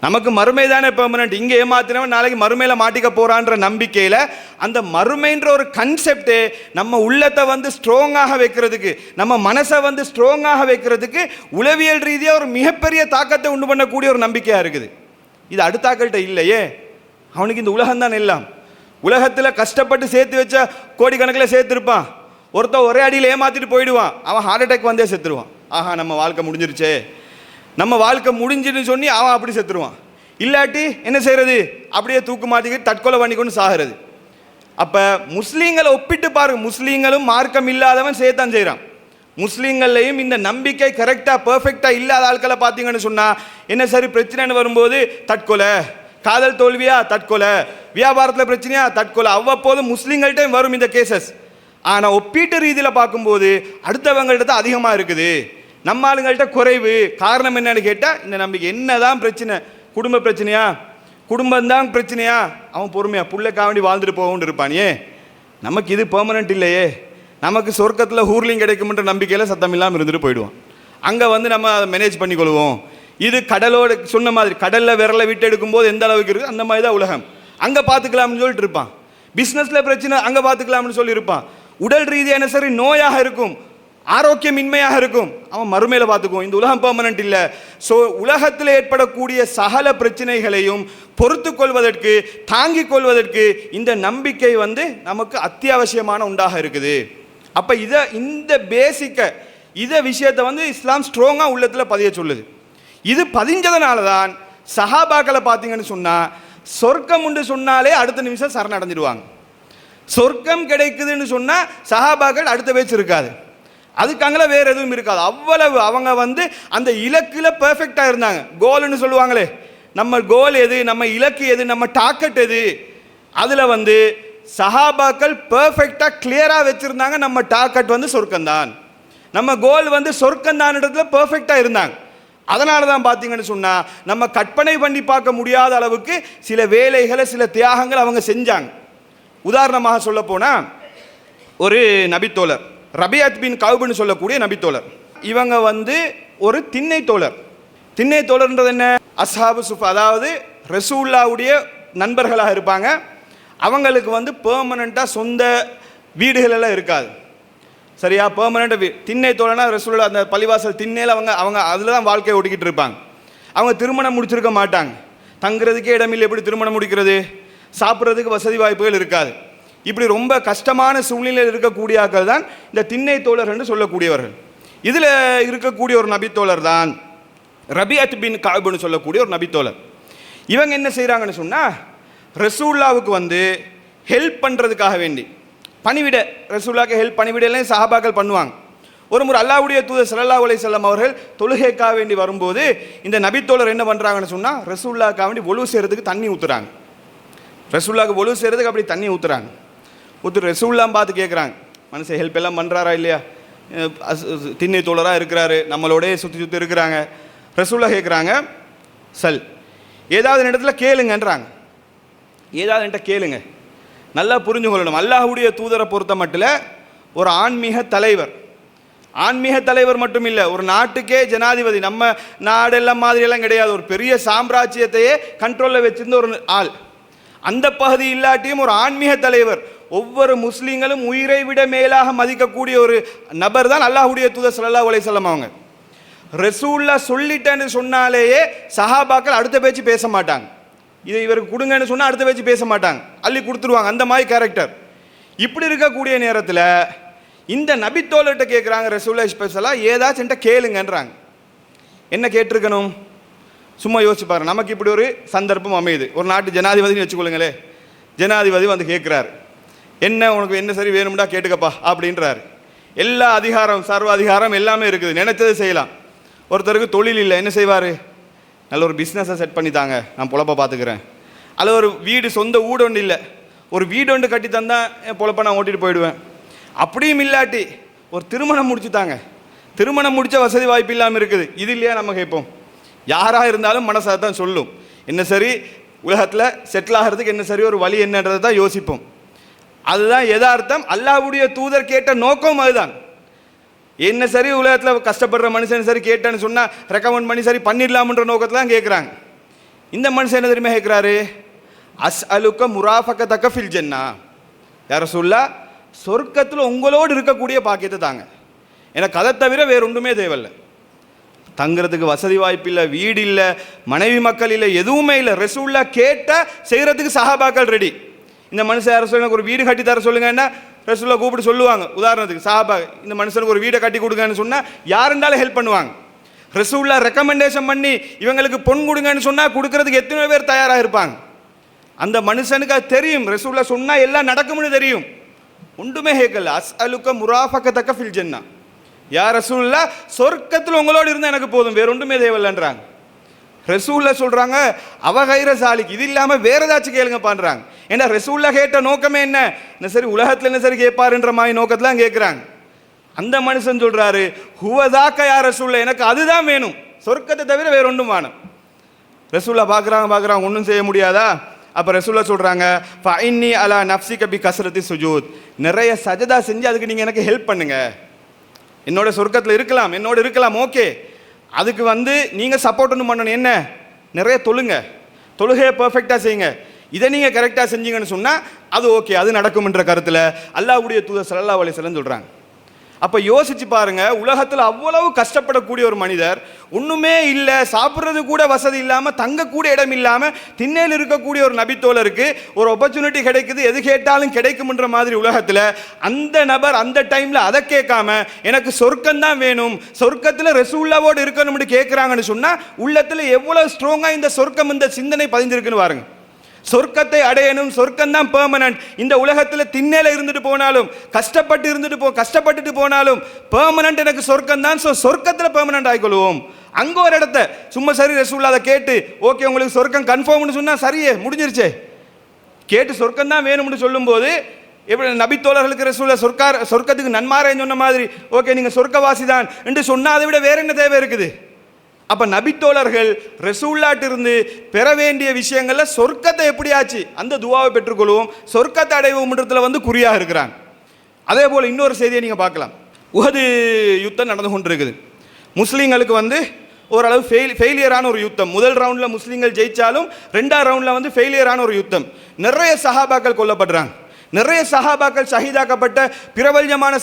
நமக்கு மறுமை தானே பெர்மனண்ட். இங்கே ஏமாத்தினவன் நாளைக்கு மறுமையில் மாட்டிக்க போகிறான்ற நம்பிக்கையில் அந்த மறுமைன்ற ஒரு கன்செப்டே நம்ம உள்ளத்தை ஸ்ட்ராங்காக வைக்கிறதுக்கு, நம்ம மனசை ஸ்ட்ராங்காக வைக்கிறதுக்கு உளவியல் ரீதியாக ஒரு மிகப்பெரிய தாக்கத்தை உண்டு பண்ணக்கூடிய ஒரு நம்பிக்கையாக இருக்குது. இது அடுத்தாக்கள்கிட்ட இல்லையே. அவனுக்கு இந்த உலகம்தான் எல்லாம். உலகத்தில் கஷ்டப்பட்டு சேர்த்து வச்ச கோடிக்கணக்கில் சேர்த்துருப்பான். ஒருத்தன் ஒரே அடியில் ஏமாற்றிட்டு போயிடுவான், அவன் ஹார்ட் அட்டாக் வந்தே செத்துருவான். ஆஹா நம்ம வாழ்க்கை முடிஞ்சிருச்சே, நம்ம வாழ்க்கை முடிஞ்சுன்னு சொல்லி அவன் அப்படி செத்துருவான். இல்லாட்டி என்ன செய்கிறது, அப்படியே தூக்கு மாட்டிக்கிட்டு தற்கொலை பண்ணிக்கொண்டு சாகிறது. அப்போ முஸ்லீம்களை ஒப்பிட்டு பாருங்க, முஸ்லீம்களும் மார்க்கம் இல்லாதவன் சேர்த்தான் செய்கிறான். முஸ்லீம்கள்லையும் இந்த நம்பிக்கை கரெக்டாக பர்ஃபெக்டாக இல்லாத ஆட்களை பார்த்தீங்கன்னு சொன்னால் என்ன சரி பிரச்சனைன்னு வரும்போது தற்கொலை, காதல் தோல்வியா தற்கொலை, வியாபாரத்தில் பிரச்சனையா தற்கொலை, அவ்வப்போது முஸ்லீம்கள்கிட்டையும் வரும் இந்த கேசஸ். ஆனால் ஒப்பீட்டு ரீதியில் பார்க்கும்போது அடுத்தவங்கள்ட்ட தான் அதிகமாக இருக்குது, நம்ம ஆளுங்கள்ட்ட குறைவு. காரணம் என்னன்னு கேட்டால் இந்த நம்பிக்கை. என்னதான் பிரச்சனை, குடும்ப பிரச்சனையா, குடும்பம்தான் பிரச்சனையா, அவன் பொறுமையா புள்ளைக்காக வேண்டி வாழ்ந்துட்டு போகணுன்னு இருப்பானே. நமக்கு இது பெர்மனன்ட் இல்லையே, நமக்கு சொர்க்கத்தில் ஹூர்லிங் கிடைக்கும்ன்ற நம்பிக்கையில் சத்தம் இல்லாமல் இருந்துட்டு போயிடுவோம். அங்கே நம்ம அதை மேனேஜ் பண்ணிக்கொள்வோம். இது கடலோடு சொன்ன மாதிரி கடலில் விரலை விட்டு எடுக்கும்போது எந்த அளவுக்கு இருக்குது அந்த மாதிரி தான் உலகம். அங்கே பார்த்துக்கலாம்னு சொல்லிட்டு இருப்பான். பிஸ்னஸில் பிரச்சனை அங்கே பார்த்துக்கலாம்னு சொல்லியிருப்பான். உடல் ரீதியான சரி நோயாக இருக்கும், ஆரோக்கியமின்மையாக இருக்கும், அவன் மறுமையில் பார்த்துக்குவோம். இந்த உலகம் பெர்மனன்ட் இல்லை. ஸோ உலகத்தில் ஏற்படக்கூடிய சகல பிரச்சனைகளையும் பொறுத்து கொள்வதற்கு, தாங்கிக் கொள்வதற்கு இந்த நம்பிக்கை நமக்கு அத்தியாவசியமான உண்டாக இருக்குது. அப்போ இந்த பேசிக்கை விஷயத்தை இஸ்லாம் ஸ்ட்ராங்காக உள்ளத்தில் பதிய சொல்லுது. இது பதிஞ்சதுனால தான் சஹாபாக்களை பார்த்தீங்கன்னு சொன்னால் சொர்க்கம் உண்டு சொன்னாலே அடுத்த நிமிஷம் சரணடைஞ்சிடுவாங்க. சொர்க்கம் கிடைக்குதுன்னு சொன்னால் சஹாபாக்கள் அடுத்த பேச்சு இருக்காது, அதுக்காங்கள வேறு எதுவும் இருக்காது. அவ்வளவு அவங்க அந்த இலக்கில் பெர்ஃபெக்டாக இருந்தாங்க. கோல்னு சொல்லுவாங்களே, நம்ம கோல் எது, நம்ம இலக்கு எது, நம்ம டார்கெட் எது, அதில் சஹாபாக்கள் பெர்ஃபெக்டாக கிளியராக வச்சுருந்தாங்க. நம்ம டார்கெட் சொர்க்கம்தான். நம்ம கோல் வந்து சொர்க்கந்தான இடத்துல பெர்ஃபெக்டாக இருந்தாங்க. அதனால தான் பார்த்தீங்கன்னு சொன்னால் நம்ம கற்பனை பண்ணி பார்க்க முடியாத அளவுக்கு சில வேலைகளை சில தியாகங்கள் அவங்க செஞ்சாங்க. உதாரணமாக சொல்ல போனால் ஒரு நபித்தோழர் ரபியத் பின் கவுப்னு சொல்லக்கூடிய நபித்தோழர், இவங்க வந்து ஒரு திண்ணை தோழர். திண்ணை தோழர்ன்றது என்ன? அஸ்ஹாபு சுஃபா, அதாவது ரசூலுல்லாஹ்வுடைய நண்பர்களாக இருப்பாங்க. அவங்களுக்கு வந்து பெர்மனண்ட்டாக சொந்த வீடுகள் எல்லாம் இருக்காது. சரியா? பெர்மனண்ட் திண்ணை தோழனா ரசூலுல்லாஹ் அந்த பள்ளிவாசல் திண்ணையில் அவங்க அதில் தான் வாழ்க்கையை ஓட்டிக்கிட்டு இருப்பாங்க. அவங்க திருமணம் முடிச்சிருக்க மாட்டாங்க. தங்குறதுக்கே இடமில்லை, எப்படி திருமணம் முடிக்கிறது? சாப்பிட்றதுக்கு வசதி வாய்ப்புகள் இருக்காது. இப்படி ரொம்ப கஷ்டமான சூழ்நிலையில் இருக்கக்கூடிய ஆட்கள் தான் இந்த திண்ணை தோழர் என்று சொல்லக்கூடியவர்கள். இதில் இருக்கக்கூடிய ஒரு நபித்தோழர் தான் ரபியத் பின் கஅப்னு சொல்லக்கூடிய ஒரு நபித்தோழர். இவங்க என்ன செய்கிறாங்கன்னு சொன்னால் ரசூலுல்லாஹ்வுக்கு வந்து ஹெல்ப் பண்ணுறதுக்காக வேண்டி பணிவிட, ரசூலுல்லாஹ்க்கு ஹெல்ப் பணிவிடலையும் சஹாபாக்கள் பண்ணுவாங்க. ஒரு முறை அல்லாஹ்வுடைய தூதர் ஸல்லல்லாஹு அலைஹி வஸல்லம் அவர்கள் தொழுகைக்காக வேண்டி வரும்போது இந்த நபித்தோழர் என்ன பண்ணுறாங்கன்னு சொன்னால் ரசூலுல்லாஹ்க்காக வேண்டி ஒழு செய்கிறதுக்கு தண்ணி ஊற்றுறாங்க. ரசூலுல்லாஹ்க்கு ஒழு செய்கிறதுக்கு அப்படி தண்ணி ஊற்றுறாங்க. ரசூலுல்லாஹ் பார்த்து கேட்குறாங்க, மனுஷன் ஹெல்ப் எல்லாம் பண்ணுறாரா இல்லையா? திண்ணை தோழராக இருக்கிறாரு, நம்மளோடய சுற்றி இருக்கிறாங்க. ரசூலுல்லாஹ் கேட்குறாங்க, ஏதாவது இடத்துல கேளுங்கன்றாங்க. ஏதாவது என்கிட்ட கேளுங்க. நல்லா புரிஞ்சு கொள்ளணும், அல்லாஹ்வுடைய தூதரை பொறுத்த மட்டும் ஒரு ஆன்மீக தலைவர் மட்டும் இல்லை, ஒரு நாட்டுக்கே ஜனாதிபதி. நம்ம நாடெல்லாம் மாதிரியெல்லாம் கிடையாது, ஒரு பெரிய சாம்ராஜ்யத்தையே கண்ட்ரோலில் வச்சிருந்த ஒரு ஆள். அந்த பகுதி இல்லாட்டியும் ஒரு ஆன்மீக தலைவர், ஒவ்வொரு முஸ்லீம்களும் உயிரை விட மேலாக மதிக்கக்கூடிய ஒரு நபர் தான் அல்லாஹ்வுடைய தூதர் ஸல்லல்லாஹு அலைஹி வஸல்லம் அவங்க. ரசூலுல்லாஹ் சொல்லிட்டேன்னு சொன்னாலேயே சஹாபாக்கள் அடுத்த பேச்சு பேச மாட்டாங்க. இதை இவருக்கு கொடுங்கன்னு சொன்னால் அடுத்த பேச்சு பேச மாட்டாங்க, அள்ளி கொடுத்துருவாங்க. அந்த மாதிரி கேரக்டர். இப்படி இருக்கக்கூடிய நேரத்தில் இந்த நபித்தோழர்கிட்ட கேட்குறாங்க ரசூலுல்லாஹ் ஸ்பெஷலாக ஏதாச்சும் கேளுங்கன்றாங்க. என்ன கேட்டிருக்கணும்? சும்மா யோசிச்சு பாருங்க. நமக்கு இப்படி ஒரு சந்தர்ப்பம் அமையுது. ஒரு நாட்டு ஜனாதிபதினு வச்சுக்கொள்ளுங்களே, ஜனாதிபதி வந்து கேட்குறாரு, என்ன உனக்கு என்ன சரி வேணும்டா கேட்டுக்கப்பா அப்படின்றாரு. எல்லா அதிகாரம், சர்வ அதிகாரம் எல்லாமே இருக்குது, நினைச்சதை செய்யலாம். ஒருத்தருக்கு தொழில் இல்லை, என்ன செய்வார்? நல்ல ஒரு பிஸ்னஸை செட் பண்ணி தாங்க, நான் பொழப்ப பார்த்துக்கிறேன். அல்லது ஒரு வீடு, சொந்த வீடு ஒன்று இல்லை, ஒரு வீடு ஒன்று கட்டி தந்தால் என் பொழப்ப நான் ஓட்டிகிட்டு போயிடுவேன். அப்படியும் இல்லாட்டி ஒரு திருமணம் முடிச்சு தாங்க, திருமணம் முடித்த வசதி வாய்ப்பு இல்லாமல் இருக்குது. இது இல்லையா நம்ம கேட்போம். யாராக இருந்தாலும் மனசாக தான் சொல்லும், என்ன சரி உலகத்தில் செட்டில் ஆகிறதுக்கு என்ன சரி ஒரு வழி என்னன்றதை தான் யோசிப்போம். அதுதான் யதார்த்தம். அல்லாஹ்வுடைய தூதர் கேட்ட நோக்கம் அதுதான். என்ன சரி உலகத்தில் கஷ்டப்படுற மனுஷன் சரி கேட்டேன்னு சொன்னால் ரெக்கமெண்ட் பண்ணி சரி பண்ணிடலாம்ன்ற நோக்கத்தில் தான் கேட்குறாங்க. இந்த மனுஷன் என்ன தெரியுமா கேட்குறாரு? அஸ்அலுக்க முராஃபகதக ஃபில் ஜன்னா, யா ரசூலுல்லாஹ் சொர்க்கத்தில் உங்களோடு இருக்கக்கூடிய பாக்கியத்தை தாங்க, எனக்கு அதை தவிர வேறு ஒன்றுமே தேவையில்லை. தங்குறதுக்கு வசதி வாய்ப்பு இல்லை, வீடு இல்லை, மனைவி மக்கள் இல்லை, எதுவுமே இல்லை. ரசூலுல்லாஹ் கேட்ட செய்கிறதுக்கு சஹாபாக்கள் ரெடி. இந்த மனுஷன் யாரை சொல்லுங்க, ஒரு வீடு கட்டி தர சொல்லுங்கன்னா ரசூலுல்லாஹ் கூப்பிட்டு சொல்லுவாங்க. உதாரணத்துக்கு சஹாபா, இந்த மனுஷனுக்கு ஒரு வீடை கட்டி கொடுங்கன்னு சொன்னால் யாருண்டாலும் ஹெல்ப் பண்ணுவாங்க. ரசூலுல்லாஹ் ரெக்கமெண்டேஷன் பண்ணி இவங்களுக்கு பொன் கொடுங்கன்னு சொன்னால் கொடுக்கறதுக்கு எத்தனை பேர் தயாராக இருப்பாங்க. அந்த மனுஷனுக்கு அது தெரியும், ரசூலுல்லாஹ் சொன்னால் எல்லாம் நடக்கும்னு தெரியும். ஒன்றுமே கேட்கல. அஸ்அலுக்க முராஃபகதக ஃபில் ஜன்னா, யா ரசூலுல்லாஹ் சொர்க்கத்தில் உங்களோடு இருந்தால் எனக்கு போதும், வேற ஒன்றுமே தேவையில்லைன்றாங்க. ரசூலுல்லாஹ் சொல்கிறாங்க அவ கைர சாலிக், இது இல்லாமல் வேற ஏதாச்சும் கேளுங்கப்பான்றாங்க. ஏன்னா ரசூலுல்லாஹ் கேட்ட நோக்கமே என்ன சரி உலகத்தில் என்ன சரி கேட்பாருன்ற மாதிரி நோக்கத்தில் கேட்குறாங்க. அந்த மனுஷன் சொல்கிறாரு ஹுவதாக்க யா ரசூலுல்லாஹ், எனக்கு அதுதான் வேணும், சொர்க்கத்தை தவிர வேற ஒன்றும் வேணும். ரசூலுல்லாஹ் பார்க்குறாங்க ஒன்றும் செய்ய முடியாதா? அப்போ ரசூலுல்லாஹ் சொல்கிறாங்க ஃபஇன்னி அலா நஃப்ஸிக பி கஸ்ரத்தி சுஜூத், நிறைய சஜதா செஞ்சு அதுக்கு நீங்கள் எனக்கு ஹெல்ப் பண்ணுங்க. என்னோட சொர்க்கத்தில் இருக்கலாம், என்னோட இருக்கலாம், ஓகே. அதுக்கு வந்து நீங்கள் சப்போர்ட் ஒன்று பண்ணணும். என்ன? நிறைய தொழுகையை பர்ஃபெக்டாக செய்யுங்க. இதை நீங்கள் கரெக்டாக செஞ்சீங்கன்னு சொன்னால் அது ஓகே, அது நடக்கும்ன்ற கருத்தில் அல்லாஹ்வுடைய தூதர் ஸல்லல்லாஹு அலைஹி வஸல்லம் சொல்கிறாங்க. அப்போ யோசிச்சு பாருங்க, உலகத்தில் அவ்வளவு கஷ்டப்படக்கூடிய ஒரு மனிதர், ஒன்றுமே இல்லை, சாப்பிட்றது கூட வசதி இல்லாமல், தங்கக்கூட இடம் இல்லாமல் திண்ணையில் இருக்கக்கூடிய ஒரு நபித்தோழருக்கு ஒரு ஆப்பர்ச்சுனிட்டி கிடைக்குது, எது கேட்டாலும் கிடைக்கும்ன்ற மாதிரி உலகத்தில் அந்த நபர் அந்த டைமில் அதை கேட்காம எனக்கு சொர்க்கம்தான் வேணும், சொர்க்கத்தில் ரசூலுல்லாஹ்வோடு இருக்கணும்னு கேட்குறாங்கன்னு சொன்னால் உள்ளத்தில் எவ்வளோ ஸ்ட்ராங்காக இந்த சொர்க்கம், இந்த சிந்தனை பதிஞ்சிருக்குன்னு பாருங்க. சொர்க்கத்தை அடையணும், சொர்க்கம்தான் பெர்மனன்ட். இந்த உலகத்தில் திண்ணையில் இருந்துட்டு போனாலும், கஷ்டப்பட்டுட்டு போனாலும் பெர்மனன்ட் எனக்கு சொர்க்கம் தான். ஸோ சொர்க்கத்தில் பெர்மனன்ட் ஆகிக்கொள்வோம். அங்கே ஒரு இடத்த சும்மா சரி ரசூலுல்லாஹ் அதை கேட்டு ஓகே உங்களுக்கு சொர்க்கம் கன்ஃபார்ம்னு சொன்னால் சரியே முடிஞ்சிருச்சே. கேட்டு சொர்க்கம் தான் வேணும்னு சொல்லும்போது எப்படி நபித்தோழர்களுக்கு ரசூல சொர்க்கத்துக்கு நன்மாரேன்னு சொன்ன மாதிரி ஓகே நீங்கள் சொர்க்கவாசி தான் என்று சொன்னால் அதை விட வேற என்ன தேவை இருக்குது? அப்போ நபித்தோழர்கள் ரசூல்லாட்டு இருந்து பெற வேண்டிய விஷயங்கள்ல சொர்க்கத்தை எப்படியாச்சு அந்த துவாவை பெற்றுக்கொள்வோம், சொர்க்கத்தை அடைவோம்ன்றதுல வந்து குறியாக இருக்கிறாங்க. அதே போல் இன்னொரு செய்தியை நீங்கள் பார்க்கலாம். உஹது யுத்தம் நடந்து கொண்டிருக்குது. முஸ்லீம்களுக்கு வந்து ஓரளவு ஃபெயிலியரான ஒரு யுத்தம். முதல் ரவுண்டில் முஸ்லீம்கள் ஜெயிச்சாலும் ரெண்டாவது ரவுண்டில் வந்து ஃபெயிலியரான ஒரு யுத்தம். நிறைய சஹாபாக்கள் கொல்லப்படுறாங்க, நிறைய சஹாபாக்கள் ஷஹீதாக்கப்பட்ட, பிரபல்யமான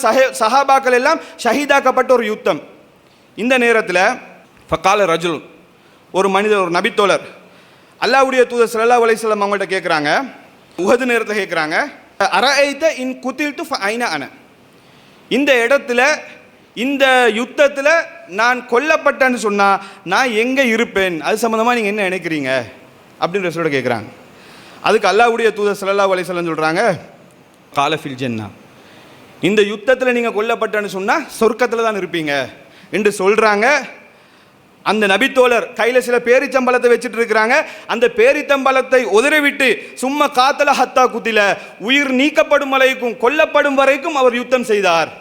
சஹாபாக்கள் எல்லாம் ஷஹீதாக்கப்பட்ட ஒரு யுத்தம். இந்த நேரத்தில் ஃபகால ரஜுல், ஒரு மனிதர், ஒரு நபித்தோழர், அல்லாஹ்வுடைய தூதர் ஸல்லல்லாஹு அலைஹி வஸல்லம் அவங்கள்ட்ட கேட்குறாங்க, உஹது நேரத்தில் கேட்குறாங்க, அரஐத இன் குதில்து ஃபஐன அன, இந்த இடத்துல இந்த யுத்தத்தில் நான் கொல்லப்பட்டேன்னு சொன்னால் நான் எங்கே இருப்பேன், அது சம்மந்தமாக நீங்கள் என்ன நினைக்கிறீங்க அப்படின்னு ரசூலோட கேட்குறாங்க. அதுக்கு அல்லாஹ்வுடைய தூதர் ஸல்லல்லாஹு அலைஹி வஸல்லம் சொல்கிறாங்க, கால ஃபில் ஜன்னா, இந்த யுத்தத்தில் நீங்கள் கொல்லப்பட்டேன்னு சொன்னால் சொர்க்கத்தில் தான் இருப்பீங்க என்று சொல்கிறாங்க. அந்த நபித்தோழர் கையில் சில பேரிச்சம்பழத்தை வச்சுட்டு இருக்கிறாங்க. அந்த பேரித்தம்பழத்தை உதறிவிட்டு சும்மா காத்தல ஹத்தா குத்தில, உயிர் நீக்கப்படும் வரைக்கும், கொல்லப்படும் வரைக்கும் அவர் யுத்தம் செய்தார்.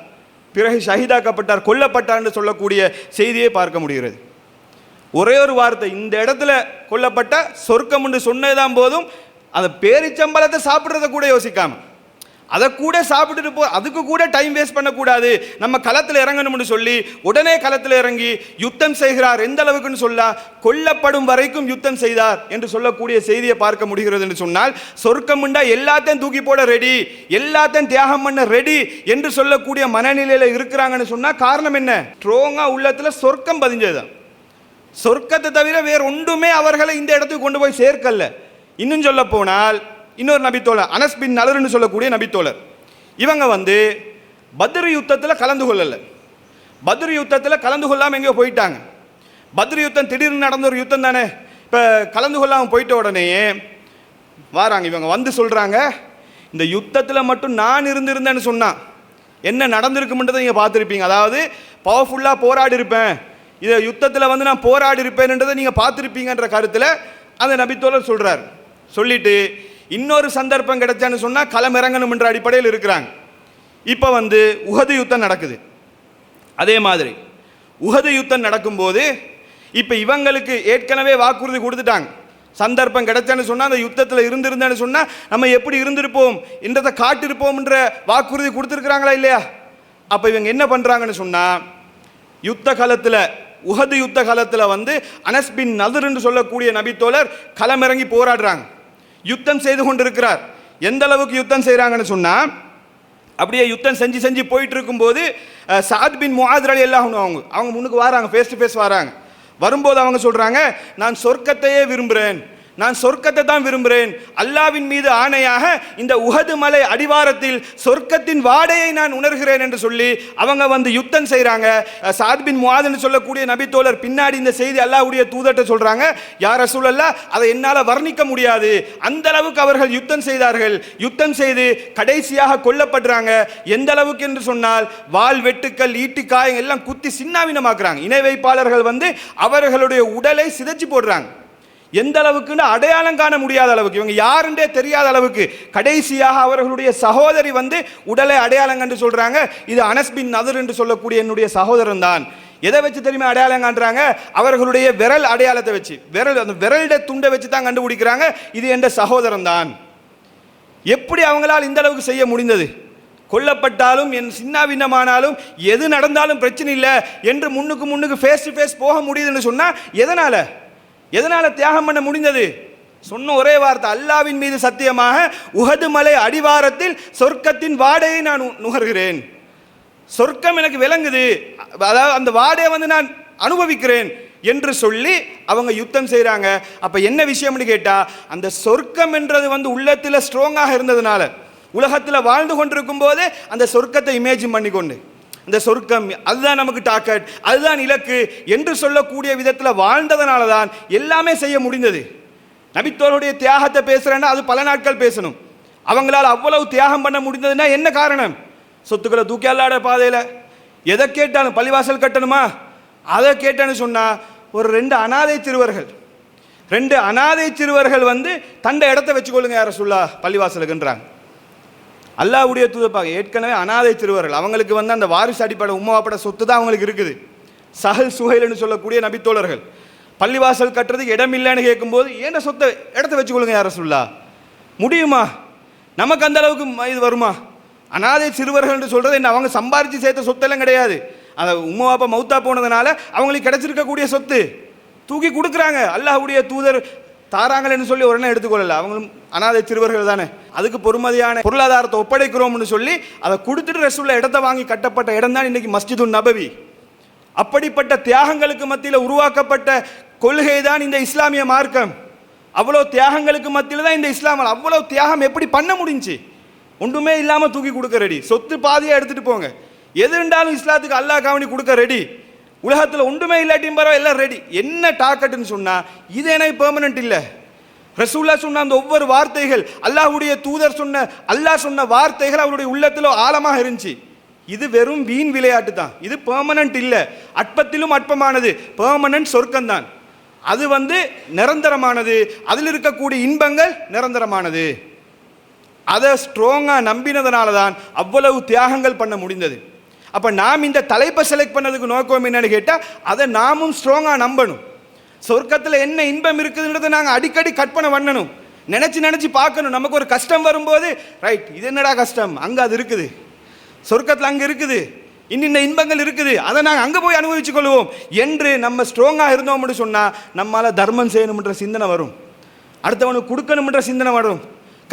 பிறகு ஷஹீதாக்கப்பட்டார், கொல்லப்பட்டார் என்று சொல்லக்கூடிய செய்தியை பார்க்க முடிகிறது. ஒரே ஒரு வார்த்தை, இந்த இடத்துல கொல்லப்பட்ட சொர்க்கம் என்று சொன்னதுதான் போதும். அந்த பேரிச்சம்பழத்தை சாப்பிட்றத கூட யோசிக்காம, அதை கூட சாப்பிட்டுட்டு அதுக்கு கூட டைம் வேஸ்ட் பண்ணக்கூடாது, நம்ம களத்தில் இறங்கணும்னு சொல்லி உடனே களத்தில் இறங்கி யுத்தம் செய்கிறார். எந்த அளவுக்குன்னு சொல்ல, கொல்லப்படும் வரைக்கும் யுத்தம் செய்தார் என்று சொல்லக்கூடிய செய்தியை பார்க்க முடிகிறது. என்று சொன்னால் சொர்க்கம் உண்டா எல்லாத்தையும் தூக்கி போட ரெடி, எல்லாத்தையும் தியாகம் பண்ண ரெடி என்று சொல்லக்கூடிய மனநிலையில் இருக்கிறாங்கன்னு சொன்னால் காரணம் என்ன? ஸ்ட்ராங்காக உள்ளத்தில் சொர்க்கம் பதிஞ்சதுதான். சொர்க்கத்தை தவிர வேறு ஒன்றுமே அவர்களை இந்த இடத்துக்கு கொண்டு போய் சேர்க்கல. இன்னும் சொல்ல போனால் இன்னொரு நபித்தோழர் அனஸ் பின் நலர்னு சொல்லக்கூடிய நபித்தோழர், இவங்க வந்து பத்ர் யுத்தத்தில் கலந்து கொள்ளலை. பத்ர் யுத்தத்தில் கலந்து கொள்ளாமல் எங்கேயோ போயிட்டாங்க. பத்ர் யுத்தம் திடீர்னு நடந்த ஒரு யுத்தம் தானே. இப்போ கலந்து கொள்ளாமல் போயிட்ட உடனேயே வாராங்க, இவங்க வந்து சொல்கிறாங்க, இந்த யுத்தத்தில் மட்டும் நான் இருந்திருந்தேன்னு சொன்னால் என்ன நடந்திருக்கும்ன்றதை நீங்கள் பார்த்துருப்பீங்க. அதாவது பவர்ஃபுல்லாக போராடி இருப்பேன், இதை யுத்தத்தில் வந்து நான் போராடி இருப்பேன்ன்றதை நீங்கள் பார்த்துருப்பீங்கன்ற கருத்தில் அந்த நபித்தோழர் சொல்கிறார். சொல்லிட்டு இன்னொரு சந்தர்ப்பம் கிடைச்சான்னு சொன்னால் களம் இறங்கணும் என்ற அடிப்படையில் இருக்கிறாங்க. இப்போ வந்து உஹது யுத்தம் நடக்குது. அதே மாதிரி உஹது யுத்தம் நடக்கும்போது இப்போ இவங்களுக்கு ஏற்கனவே வாக்குறுதி கொடுத்துட்டாங்க, சந்தர்ப்பம் கிடைச்சான்னு சொன்னால் அந்த யுத்தத்தில் இருந்திருந்தேன்னு சொன்னால் நம்ம எப்படி இருந்திருப்போம் என்றதை காட்டிருப்போம்ன்ற வாக்குறுதி கொடுத்துருக்குறாங்களா இல்லையா? அப்போ இவங்க என்ன பண்ணுறாங்கன்னு சொன்னால், யுத்த காலத்தில் உஹது யுத்த காலத்தில் வந்து அனஸ் பின் நதர் என்று சொல்லக்கூடிய நபித்தோழர் களமிறங்கி போராடுறாங்க, யுத்தம் செய்து கொண்டிருக்கிறார். எந்த அளவுக்கு யுத்தம் செய்கிறாங்கன்னு சொன்னால், அப்படியே யுத்தம் செஞ்சு செஞ்சு போயிட்டு இருக்கும்போது சாத் பின் முஆத் ரலியல்லாஹு அன்ஹு அவங்க முன்னுக்கு வராங்க, ஃபேஸ் டு ஃபேஸ் வராங்க. வரும்போது அவங்க சொல்கிறாங்க, நான் சொர்க்கத்தையே விரும்புகிறேன், நான் சொர்க்கத்தை தான் விரும்புகிறேன், அல்லாவின் மீது ஆணையாக இந்த உஹது மலை அடிவாரத்தில் சொர்க்கத்தின் வாடையை நான் உணர்கிறேன் என்று சொல்லி அவங்க வந்து யுத்தம் செய்கிறாங்க. சாத் பின் முஆத் என்று சொல்லக்கூடிய நபித்தோழர் பின்னாடி இந்த செய்தி அல்லாஹ்வுடைய தூதர்கிட்ட சொல்கிறாங்க, யா ரசூலல்லாஹ், அதை என்னால் வர்ணிக்க முடியாது, அந்த அளவுக்கு அவர்கள் யுத்தம் செய்தார்கள். யுத்தம் செய்து கடைசியாக கொல்லப்படுறாங்க. எந்த அளவுக்கு என்று சொன்னால், வாள் வெட்டுக்கள், ஈட்டிக்காயம் எல்லாம் குத்தி சின்னாவினமாக்குறாங்க. இணை வைப்பாளர்கள் வந்து அவர்களுடைய உடலை சிதைச்சு போடுறாங்க. எந்த அளவுக்குன்னு அடையாளம் காண முடியாத அளவுக்கு, இவங்க யாருன்றே தெரியாத அளவுக்கு. கடைசியாக அவர்களுடைய சகோதரி வந்து உடலை அடையாளம் கண்டு சொல்றாங்க, இது அனஸ் பின் நதர் என்று சொல்லக்கூடிய என்னுடைய சகோதரன் தான். எதை வச்சு தெரியுமா அடையாளம் காண்றாங்க? அவர்களுடைய விரல் அடையாளத்தை வச்சு, அந்த விரலுடைய துண்டை வச்சு தான் கண்டுபிடிக்கிறாங்க, இது என்ற சகோதரன் தான். எப்படி அவங்களால் இந்த அளவுக்கு செய்ய முடிந்தது? கொல்லப்பட்டாலும் என் சின்னாபின்னமானாலும் எது நடந்தாலும் பிரச்சனை இல்லை என்று முன்னுக்கு ஃபேஸ் டு ஃபேஸ் போக முடியுதுன்னு சொன்னா எதனால தியாகம் பண்ண முடிந்தது? சொன்ன ஒரே வார்த்தை, அல்லாவின் மீது சத்தியமாக உஹது மலை அடிவாரத்தில் சொர்க்கத்தின் வாடையை நான் நுகர்கிறேன், சொர்க்கம் எனக்கு விளங்குது, அதாவது அந்த வாடையை வந்து நான் அனுபவிக்கிறேன் என்று சொல்லி அவங்க யுத்தம் செய்கிறாங்க. அப்போ என்ன விஷயம்னு கேட்டால், அந்த சொர்க்கம் என்றது வந்து உள்ளத்தில் ஸ்ட்ராங்காக இருந்ததுனால, உலகத்தில் வாழ்ந்து கொண்டிருக்கும் போது அந்த சொர்க்கத்தை இமேஜின் பண்ணிக்கொண்டு, இந்த சொர்க்கம் அதுதான் நமக்கு டார்கெட், அதுதான் இலக்கு என்று சொல்லக்கூடிய விதத்தில் வாழ்ந்ததனால தான் எல்லாமே செய்ய முடிந்தது. நபித்தோருடைய தியாகத்தை பேசுகிறேன்னா அது பல நாட்கள் பேசணும். அவங்களால் அவ்வளவு தியாகம் பண்ண முடிந்ததுன்னா என்ன காரணம்? சொத்துக்களை தூக்கி அல்லாட பாதையில் எதை கேட்டாலும், பள்ளிவாசல் கட்டணுமா அதை கேட்டேன்னு சொன்னால், ஒரு ரெண்டு அனாதை சிறுவர்கள் வந்து தண்டை இடத்த வச்சுக்கொள்ளுங்க யார சொல்லா பள்ளிவாசலுக்குன்றாங்க. அல்லாஹ்வுடைய தூதர் ஏற்கனவே அனாதை சிறுவர்கள், அவங்களுக்கு வந்து அந்த வாரிசு அடிப்படை உம்மாப்பட சொத்து தான் அவங்களுக்கு இருக்குது. சஹல் சுஹைல்னு சொல்லக்கூடிய நபித்தோழர்கள் பள்ளிவாசல் கட்டுறதுக்கு இடம் இல்லைன்னு கேட்கும்போது ஏன் சொத்தை இடத்த வச்சுக்கொள்ளுங்க யார சொல்லா முடியுமா? நமக்கு அந்த அளவுக்கு இது வருமா? அனாதை சிறுவர்கள் சொல்றது என்ன, அவங்க சம்பாரிச்சு சேர்த்த சொத்தெல்லாம் கிடையாது. அந்த உம்மா அப்பா மௌத்தா போனதுனால அவங்களுக்கு கிடைச்சிருக்கக்கூடிய சொத்து தூக்கி கொடுக்குறாங்க. அல்லாஹ்வுடைய தூதர் தாராங்கன்னு சொல்லி உடனே எடுத்துக்கொள்ளல, அவங்களும் அனாதை சிறுவர்கள் தானே. அதுக்கு பொறுமதியான பொருளாதாரத்தை ஒப்படைக்கிறோம்னு சொல்லி அதை கொடுத்துட்டு ரசூலுல்லாஹ் இடத்தை வாங்கி கட்டப்பட்ட இடம் தான் இன்னைக்கு மஸ்ஜிதுன் நபவி. அப்படிப்பட்ட தியாகங்களுக்கு மத்தியில் உருவாக்கப்பட்ட கொள்கை தான் இந்த இஸ்லாமிய மார்க்கம். அவ்வளோ தியாகங்களுக்கு மத்தியில் தான் இந்த இஸ்லாம். அவ்வளோ தியாகம் எப்படி பண்ண முடிஞ்சு? ஒன்றுமே இல்லாமல் தூக்கி கொடுக்க ரெடி, சொத்து பாதியாக எடுத்துகிட்டு போங்க, எது இருந்தாலும் இஸ்லாத்துக்கு அல்லாஹ் காவணி கொடுக்க ரெடி. உலகத்தில் ஒன்றுமே இல்லாட்டியும் பரவாயில்ல எல்லாம் ரெடி. என்ன டாக்கெட்டுன்னு சொன்னால் இது எனக்கு பெர்மனன்ட் இல்லை. ரசூலுல்லாஹ் சொன்ன அந்த ஒவ்வொரு வார்த்தைகள், அல்லாஹ்வுடைய தூதர் சொன்ன, அல்லாஹ் சொன்ன வார்த்தைகள் அவருடைய உள்ளத்தில் ஆழமாக இருந்துச்சு. இது வெறும் வீண் விளையாட்டு தான், இது பெர்மனன்ட் இல்லை. அற்பத்திலும் அற்பமானது பெர்மனன்ட் சொர்க்கம் தான். அது வந்து நிரந்தரமானது, அதில் இருக்கக்கூடிய இன்பங்கள் நிரந்தரமானது. அதை ஸ்ட்ராங்காக நம்பினதுனால தான் அவ்வளவு தியாகங்கள் பண்ண முடிந்தது. அப்போ நாம் இந்த தலைப்பை செலக்ட் பண்ணதுக்கு நோக்கம் என்னன்னு கேட்டால் அதை நாமும் ஸ்ட்ராங்காக நம்பணும். சொர்க்கத்தில் என்ன இன்பம் இருக்குதுன்றதை நாங்கள் அடிக்கடி கற்பனை பண்ணணும், நினச்சி பார்க்கணும். நமக்கு ஒரு கஷ்டம் வரும்போது ரைட், இது என்னடா கஷ்டம், அங்கே அது இருக்குது, சொர்க்கத்தில் அங்கே இருக்குது, இன்னின்ன இன்பங்கள் இருக்குது, அதை நாங்கள் அங்கே போய் அனுபவிச்சு கொள்வோம் என்று நம்ம ஸ்ட்ராங்காக இருந்தோம்னு சொன்னால் நம்மளால் தர்மம் செய்யணும்ன்ற சிந்தனை வரும், அடுத்தவனுக்கு கொடுக்கணும்ன்ற சிந்தனை வரும்,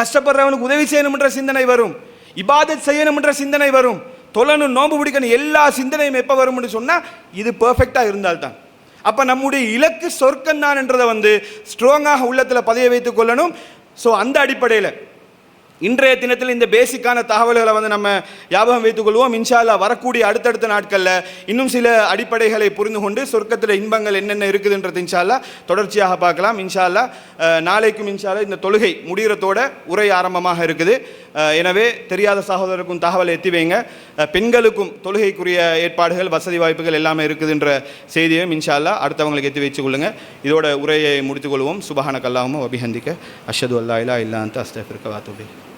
கஷ்டப்படுறவனுக்கு உதவி செய்யணும்ன்ற சிந்தனை வரும், இபாதத் செய்யணும்ன்ற சிந்தனை வரும், தொழணும், நோம்பு பிடிக்கணும், எல்லா சிந்தனையும் எப்போ வரும்னு சொன்னால் இது பெர்ஃபெக்டாக இருந்தால்தான். அப்போ நம்முடைய இலக்கு சொர்க்கம் தான் என்றதை வந்து ஸ்ட்ராங்காக உள்ளத்தில் பதிய வைத்துக் கொள்ளணும். ஸோ அந்த அடிப்படையில் இன்றைய தினத்தில் இந்த பேசிக்கான தகவல்களை வந்து நம்ம ஞாபகம் வைத்துக் கொள்வோம். இன்ஷா அல்லாஹ் வரக்கூடிய அடுத்தடுத்த நாட்களில் இன்னும் சில அடிப்படைகளை புரிந்து கொண்டு சொர்க்கத்தில் இன்பங்கள் என்னென்ன இருக்குதுன்றது இன்ஷா அல்லாஹ் தொடர்ச்சியாக பார்க்கலாம். இன்ஷா அல்லாஹ் நாளைக்கும் இன்ஷா அல்லாஹ் இந்த தொழுகை முடிகிறதோட உரை ஆரம்பமாக இருக்குது. எனவே தெரியாத சகோதரருக்கும் தகவலை எத்தி வைங்க. பெண்களுக்கும் தொழுகைக்குரிய ஏற்பாடுகள், வசதி வாய்ப்புகள் எல்லாமே இருக்குதுன்ற செய்தியை இன்ஷா அல்லாஹ் அடுத்தவங்களுக்கு எத்தி வச்சு கொள்ளுங்க. இதோட உரையை முடித்துக்கொள்வோம். சுபஹானக அல்லாஹும்ம வபிஹம்திக அஷ்ஹது அல்லா இலாஹா இல்லா அன்த அஸ்தக்ஃபிருக வ அத்தூபு இலைக்.